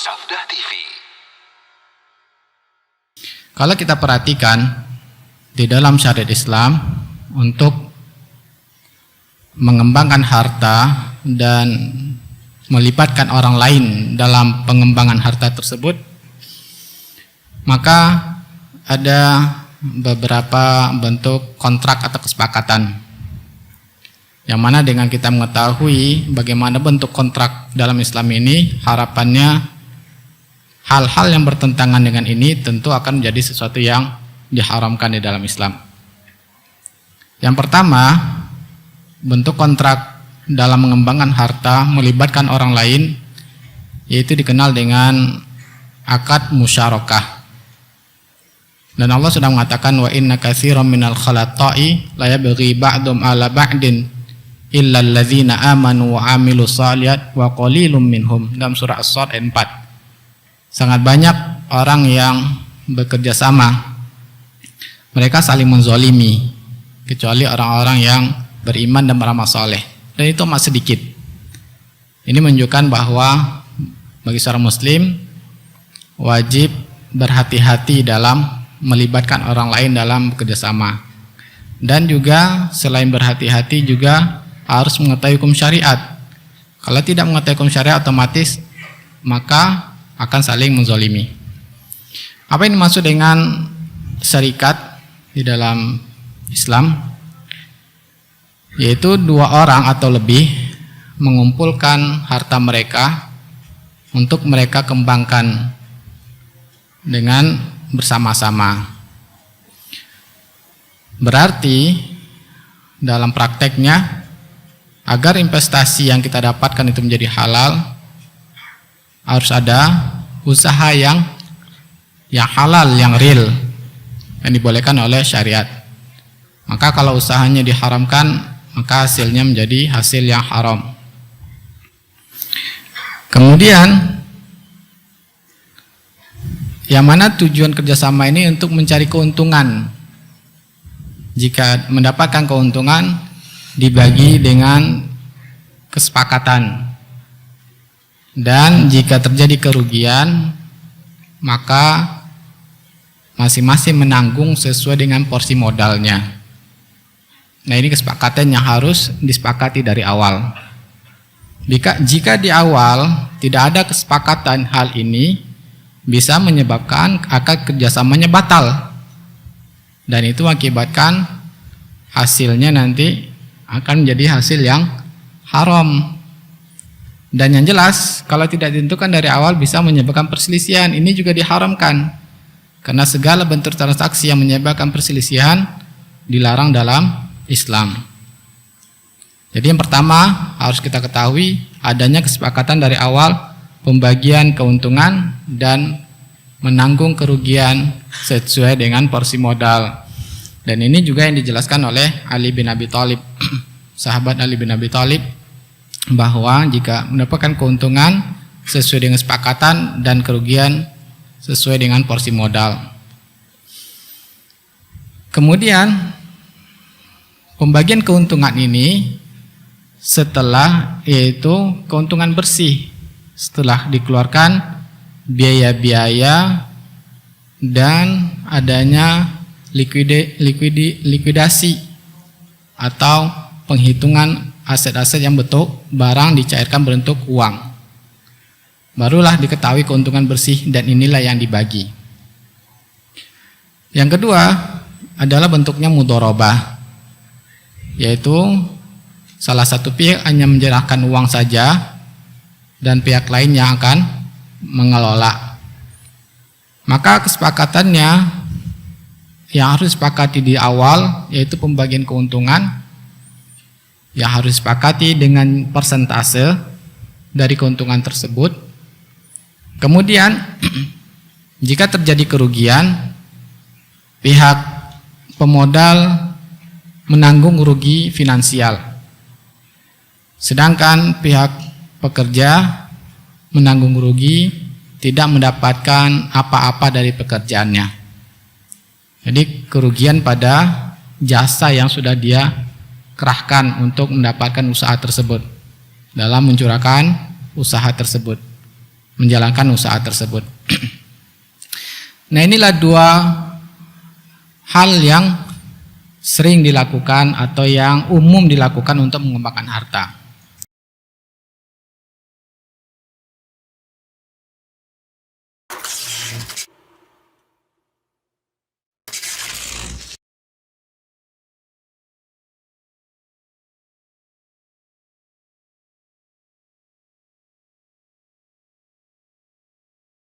Safdah TV. Kalau kita perhatikan di dalam syariat Islam, untuk mengembangkan harta dan melibatkan orang lain dalam pengembangan harta tersebut, maka ada beberapa bentuk kontrak atau kesepakatan, yang mana dengan kita mengetahui bagaimana bentuk kontrak dalam Islam ini, harapannya hal-hal yang bertentangan dengan ini tentu akan menjadi sesuatu yang diharamkan di dalam Islam. Yang pertama, bentuk kontrak dalam mengembangkan harta melibatkan orang lain, yaitu dikenal dengan akad musyarakah. Dan Allah sudah mengatakan, wa inna katsiran minal khalatai la yabghi ba'dhum ala ba'din illa alladzina amanu wa amilus shalihat wa qalilum minhum, dalam surah As-Sad ayat 4. Sangat banyak orang yang bekerja sama, mereka saling menzalimi, kecuali orang-orang yang beriman dan beramal saleh, dan itu amat sedikit. Ini menunjukkan bahwa bagi seorang muslim wajib berhati-hati dalam melibatkan orang lain dalam kerjasama, dan juga selain berhati-hati juga harus mengetahui hukum syariat. Kalau tidak mengetahui hukum syariat, otomatis maka akan saling menzalimi. Apa yang dimaksud dengan syarikat di dalam Islam? Yaitu dua orang atau lebih mengumpulkan harta mereka untuk mereka kembangkan dengan bersama-sama. Berarti dalam prakteknya, agar investasi yang kita dapatkan itu menjadi halal, harus ada usaha yang halal, yang real, yang dibolehkan oleh syariat. Maka kalau usahanya diharamkan, maka hasilnya menjadi hasil yang haram. Kemudian, yang mana tujuan kerjasama ini untuk mencari keuntungan. Jika mendapatkan keuntungan, dibagi dengan kesepakatan. Dan jika terjadi kerugian, maka masing-masing menanggung sesuai dengan porsi modalnya. Nah, ini kesepakatan yang harus disepakati dari awal. Jika di awal tidak ada kesepakatan hal ini, bisa menyebabkan akad kerjasamanya batal, dan itu mengakibatkan hasilnya nanti akan menjadi hasil yang haram. Dan yang jelas, kalau tidak ditentukan dari awal bisa menyebabkan perselisihan. Ini juga diharamkan, karena segala bentuk transaksi yang menyebabkan perselisihan dilarang dalam Islam. Jadi yang pertama harus kita ketahui adanya kesepakatan dari awal, pembagian keuntungan dan menanggung kerugian sesuai dengan porsi modal. Dan ini juga yang dijelaskan oleh Ali bin Abi Thalib, sahabat Ali bin Abi Thalib, bahwa jika mendapatkan keuntungan sesuai dengan kesepakatan dan kerugian sesuai dengan porsi modal. Kemudian pembagian keuntungan ini setelah, yaitu keuntungan bersih, setelah dikeluarkan biaya-biaya dan adanya likuidasi atau penghitungan aset-aset yang bentuk barang dicairkan berbentuk uang, barulah diketahui keuntungan bersih, dan inilah yang dibagi. Yang kedua adalah bentuknya mudharabah, yaitu salah satu pihak hanya menyerahkan uang saja dan pihak lain yang akan mengelola. Maka kesepakatannya yang harus disepakati di awal, yaitu pembagian keuntungan, yang harus disepakati dengan persentase dari keuntungan tersebut. Kemudian jika terjadi kerugian, pihak pemodal menanggung rugi finansial, sedangkan pihak pekerja menanggung rugi tidak mendapatkan apa-apa dari pekerjaannya. Jadi kerugian pada jasa yang sudah dia kerahkan untuk mendapatkan usaha tersebut, dalam mencurahkan usaha tersebut. menjalankan usaha tersebut. Nah, inilah dua hal yang sering dilakukan atau yang umum dilakukan untuk mengembangkan harta.